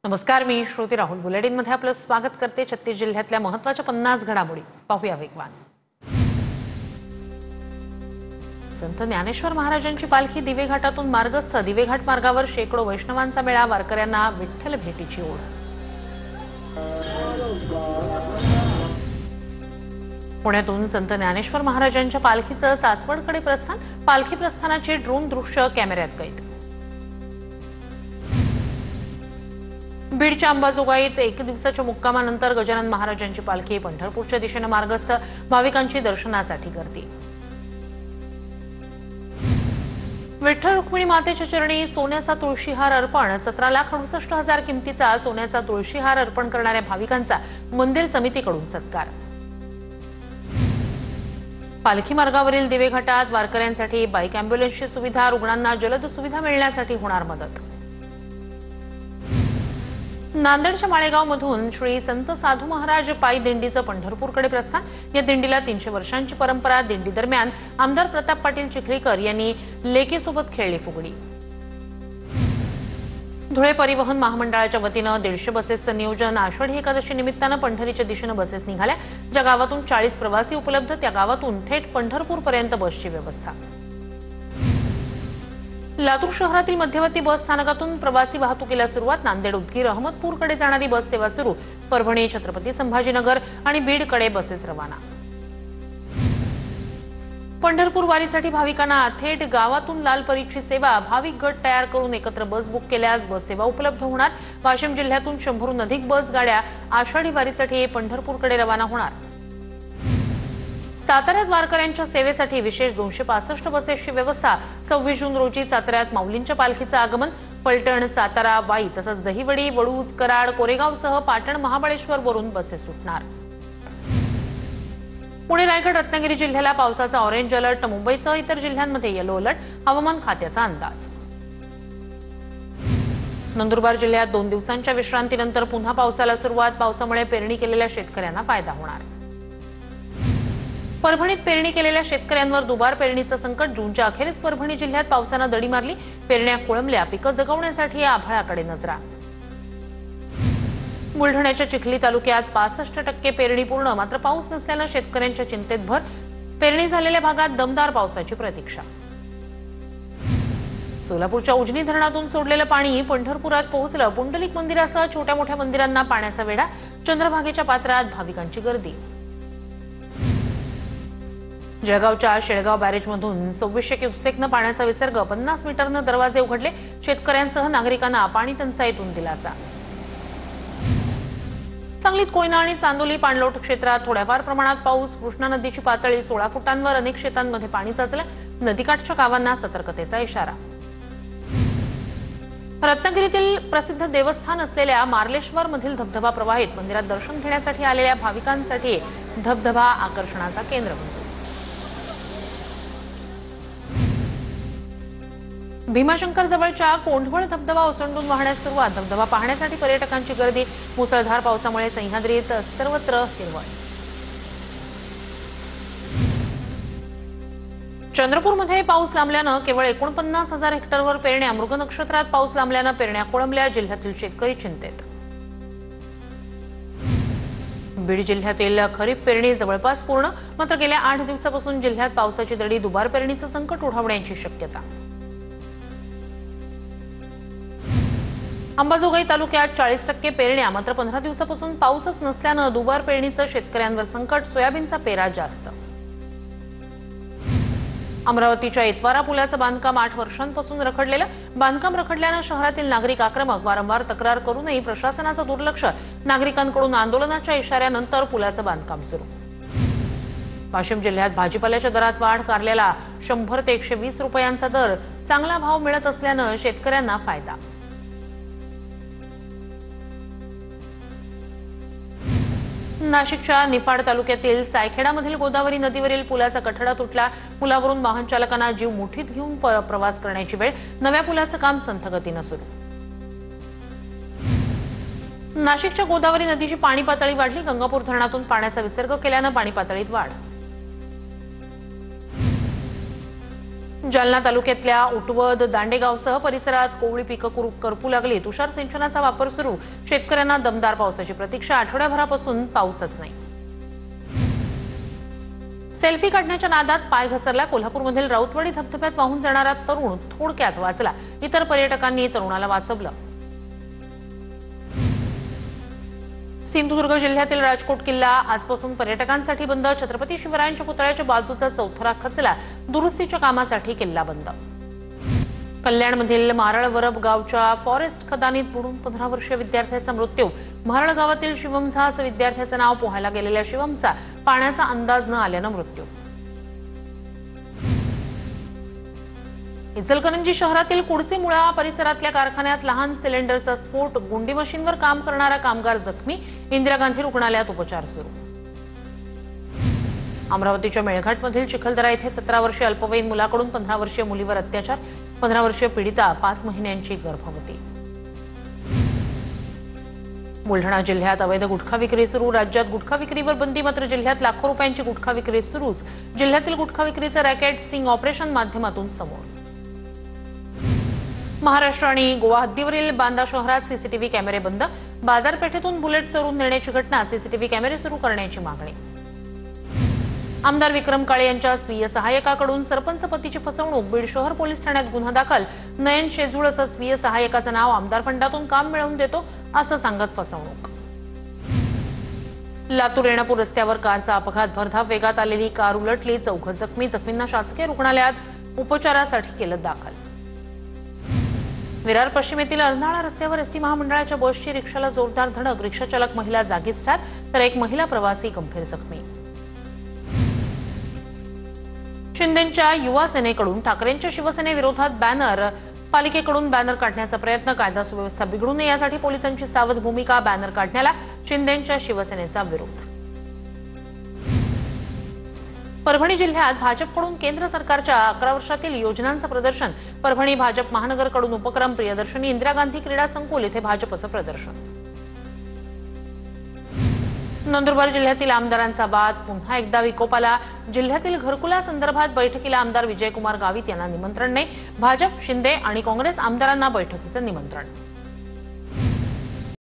नमस्कार, मी श्रुती राहुल बुलेटिनमध्ये आपलं स्वागत करते। छत्तीस जिल्ह्यातल्या महत्त्वाच्या 50 घडामोडी पाहूया वेगवान। संत ज्ञानेश्वर महाराजांची पालखी दिवे घाटातून मार्गस्थ। दिवे घाट मार्गावर शेकडो वैष्णवांचा मेळा। वारकऱ्यांना विठ्ठल भेटीची ओढ। पुण्यातून संत ज्ञानेश्वर महाराजांच्या पालखीचं सासवडकडे प्रस्थान। पालखी प्रस्थानाची ड्रोन दृश्य कॅमेऱ्यात कैद। बीडच्या अंबाजोगाईत एक दिवसाच्या मुक्कामानंतर गजानन महाराजांची पालखी पंढरपूरच्या दिशेने मार्गस्थ। भाविकांची दर्शनासाठी गर्दी। विठ्ठल रुक्मिणी मातेच्या चरणी सोन्याचा तुळशीहार अर्पण। 17,68,000 किमतीचा सोन्याचा तुळशीहार अर्पण करणाऱ्या भाविकांचा मंदिर समितीकडून सत्कार। पालखी मार्गावरील दिवे घाटात वारकऱ्यांसाठी बाईक अँब्युलन्सची सुविधा। रुग्णांना जलद सुविधा मिळण्यासाठी होणार मदत। नांदेडच्या माळेगावमधून श्री संत साधू महाराज पायी दिंडीचं पंढरपूरकडे प्रस्थान। या दिंडीला 300 वर्षांची परंपरा। दिंडी दरम्यान आमदार प्रताप पाटील चिखलीकर यांनी लेकीसोबत खेळली फुगडी। धुळे परिवहन महामंडळाच्या वतीनं 150 बसेसचं नियोजन। आषाढी एकादशी निमित्तानं पंढरीच्या दिशेनं बसेस निघाल्या। ज्या गावातून 40 प्रवासी उपलब्ध त्या गावातून थेट पंढरपूरपर्यंत बसची व्यवस्था। लातूर शहरातील मध्यवर्ती बस स्थानकातून प्रवासी वाहतुकीला सुरुवात। नांदेड उदगीर अहमदपूरकडे जाणारी बस सेवा सुरू। परभणी छत्रपती संभाजीनगर आणि बीडकडे बसेस रवाना। पंढरपूर वारीसाठी भाविकांना थेट गावातून लाल परीची सेवा। भाविक गट तयार करून एकत्र बस बुक केल्यास बस सेवा उपलब्ध होणार। वाशिम जिल्ह्यातून 100हून अधिक बस गाड्या आषाढी वारीसाठी पंढरपूरकडे रवाना होणार। साताऱ्यात वारकऱ्यांच्या सेवेसाठी विशेष 265 बसेसची व्यवस्था। 26 जून रोजी साताऱ्यात माऊलींच्या पालखीचं आगमन। फलटण, सातारा, वाई तसंच दहिवडी, वडूज, कराड, कोरेगावसह पाटण, महाबळेश्वरवरून बसेस सुटणार। पुणे, रायगड, रत्नागिरी जिल्ह्याला पावसाचा ऑरेंज अलर्ट। मुंबईसह इतर जिल्ह्यांमध्ये येलो अलर्ट। हवामान खात्याचा अंदाज। नंदुरबार जिल्ह्यात 2 दिवसांच्या विश्रांतीनंतर पुन्हा पावसाला सुरुवात। पावसामुळे पेरणी केलेल्या शेतकऱ्यांना फायदा होणार। परभणीत पेरणी केलेल्या शेतकऱ्यांवर दुबार पेरणीचं संकट। जूनच्या अखेरीस परभणी जिल्ह्यात पावसानं दडी मारली। पेरण्या खोळंबल्या। पिकं जगवण्यासाठी आभाळाकडे नजरा। बुलढाण्याच्या चिखली तालुक्यात 65% पेरणी पूर्ण। मात्र पाऊस नसल्यानं शेतकऱ्यांच्या चिंतेत भर। पेरणी झालेल्या भागात दमदार पावसाची प्रतीक्षा। सोलापूरच्या उजनी धरणातून सोडलेलं पाणी पंढरपुरात पोहोचलं। पुंडलिक मंदिरासह छोट्या मोठ्या मंदिरांना पाण्याचा वेढा। चंद्रभागेच्या पात्रात भाविकांची गर्दी। जळगावच्या शेळगाव बॅरेजमधून 2600 क्युसेकनं पाण्याचा विसर्ग। 50 मीटरनं दरवाजे उघडले। शेतकऱ्यांसह नागरिकांना पाणी टंचाईतून दिलासा। सांगलीत कोयना आणि चांदोली पाणलोट क्षेत्रात थोड्याफार प्रमाणात पाऊस। कृष्णा नदीची पातळी 16 फुटांवर। अनेक शेतांमध्ये पाणी साचलं। नदीकाठच्या गावांना सतर्कतेचा इशारा। रत्नागिरीतील प्रसिद्ध देवस्थान असलेल्या मार्लेश्वरमधील धबधबा प्रवाहित। मंदिरात दर्शन घेण्यासाठी आलेल्या भाविकांसाठी धबधबा आकर्षणाचा केंद्र बनतो। भीमाशंकर जवळच्या कोंढवळ धबधबा ओसंडून वाहण्यास सुरुवात। धबधबा पाहण्यासाठी पर्यटकांची गर्दी। मुसळधार पावसामुळे सह्याद्रीत सर्वत्र हिरवळ। चंद्रपूरमध्ये पाऊस लांबल्यानं केवळ 49,000 हेक्टरवर पेरण्या। मृग नक्षत्रात पाऊस लांबल्यानं पेरण्या खोळंबल्या। जिल्ह्यातील शेतकरी चिंतेत। बीड जिल्ह्यातील खरीप पेरणी जवळपास पूर्ण। मात्र गेल्या 8 दिवसापासून जिल्ह्यात पावसाची दडी दुबार पेरणीचं संकट ओढवण्याची शक्यता। अंबाजोगाई तालुक्यात 40% पेरण्या। मात्र 15 दिवसापासून पाऊसच नसल्यानं दुबार पेरणीचं शेतकऱ्यांवर संकट। सोयाबीनचा पेरा जास्त। अमरावतीच्या इतवारा पुलाचं बांधकाम 8 वर्षांपासून रखडलेलं। बांधकाम रखडल्यानं शहरातील नागरिक आक्रमक। वारंवार तक्रार करूनही प्रशासनाचं दुर्लक्ष। नागरिकांकडून आंदोलनाच्या इशाऱ्यानंतर पुलाचं बांधकाम सुरू। वाशिम जिल्ह्यात भाजीपाल्याच्या दरात वाढ। कारल्याला 100 ते 120 रुपयांचा दर। चांगला भाव मिळत असल्यानं शेतकऱ्यांना फायदा। नाशिकच्या निफाड तालुक्यातील सायखेडामधील गोदावरी नदीवरील पुलाचा कठडा तुटला। पुलावरून वाहन चालकांना जीव मुठीत घेऊन प्रवास करण्याची वेळ। नव्या पुलाचं काम संथ गतीनं सुरू। नाशिकच्या गोदावरी नदीची पाणी पातळी वाढली। गंगापूर धरणातून पाण्याचा विसर्ग केल्यानं पाणी पातळीत वाढ। जालना तालुक्यातल्या उटवद दांडेगावसह परिसरात कोवळी पिकं करपू लागली। तुषार सिंचनाचा वापर सुरू, शेतकऱ्यांना दमदार पावसाची प्रतीक्षा। आठवड्याभरापासून पाऊसच नाही। सेल्फी काढण्याच्या नादात पाय घसरला। कोल्हापूरमधील राऊतवाडी धबधब्यात वाहून जाणारा तरुण थोडक्यात वाचला। इतर पर्यटकांनी तरुणाला वाचवलं। सिंधुदुर्ग जिल्ह्यातील राजकोट किल्ला आजपासून पर्यटकांसाठी बंद। छत्रपती शिवरायांच्या पुतळ्याच्या बाजूचा चौथरा खचला, दुरुस्तीच्या कामासाठी किल्ला बंद। कल्याणमधील मारळवरब गावच्या फॉरेस्ट खदानीत बुडून 15 वर्षीय विद्यार्थ्याचा मृत्यू। मारळ गावातील शिवम झा असं विद्यार्थ्याचं नाव। पोहायला गेलेल्या शिवमचा पाण्याचा अंदाज न आल्यानं मृत्यू। इचलकरंजी शहरातील कुडची मुळा परिसरातल्या कारखान्यात लहान सिलेंडरचा स्फोट। गुंडी मशीनवर काम करणारा कामगार जखमी। इंदिरा गांधी रुग्णालयात उपचार सुरू। अमरावतीच्या मेळघाटमधील चिखलदरा येथे 17 वर्षीय अल्पवयीन मुलाकडून 15 वर्षीय मुलीवर अत्याचार। 15 वर्षीय पीडिता 5 महिन्यांची गर्भवती। बुलढाणा जिल्ह्यात अवैध गुटखा विक्री सुरू। राज्यात गुटखा विक्रीवर बंदी, मात्र जिल्ह्यात लाखो रुपयांची गुटखा विक्री सुरूच। जिल्ह्यातील गुटखा विक्रीचं रॅकेट स्टिंग ऑपरेशन माध्यमातून समोर। महाराष्ट्र आणि गोवा हद्दीवरील बांदा शहरात सीसीटीव्ही कॅमेरे बंद। बाजारपेठेतून बुलेट चोरून नेण्याची घटना। सीसीटीव्ही कॅमेरे सुरू करण्याची मागणी। आमदार विक्रम काळे यांच्या स्वीय सहाय्यकाकडून सरपंच पतीची फसवणूक। बीड शहर पोलीस ठाण्यात गुन्हा दाखल। नयन शेजूळ असं स्वीय सहाय्यकाचं नाव। आमदार फंडातून काम मिळवून देतो असं सांगत फसवणूक। लातूर रेणापूर रस्त्यावर कारचा अपघात। भरधाव वेगात आलेली कार उलटली, 4 जखमी। जखमींना शासकीय रुग्णालयात उपचारासाठी केलं दाखल। विरार पश्चिमेतील अर्नाळा रस्त्यावर एसटी महामंडळाच्या बसची रिक्षाला जोरदार धडक। रिक्षाचालक महिला जागीच ठार, तर एक महिला प्रवासी गंभीर जखमी। शिंदेंच्या युवा सेनेकडून ठाकरेंच्या शिवसेनेविरोधात बॅनर। पालिकेकडून बॅनर काढण्याचा प्रयत्न। कायदा सुव्यवस्था बिघडू नये यासाठी पोलिसांची सावध भूमिका। बॅनर काढण्याला शिंदेंच्या शिवसेनेचा विरोध। परभणी जिल्ह्यात भाजपकडून केंद्र सरकारच्या 11 वर्षातील योजनांचं प्रदर्शन। परभणी भाजप महानगरकडून उपक्रम। प्रियदर्शनी इंदिरा गांधी क्रीडा संकुल इथे भाजपचं प्रदर्शन। नंदुरबार जिल्ह्यातील आमदारांचा वाद पुन्हा एकदा विकोपाला। जिल्ह्यातील घरकुलासंदर्भात बैठकीला आमदार विजयकुमार गावित यांना निमंत्रण नाही। भाजप, शिंदे आणि काँग्रेस आमदारांना बैठकीचं निमंत्रण।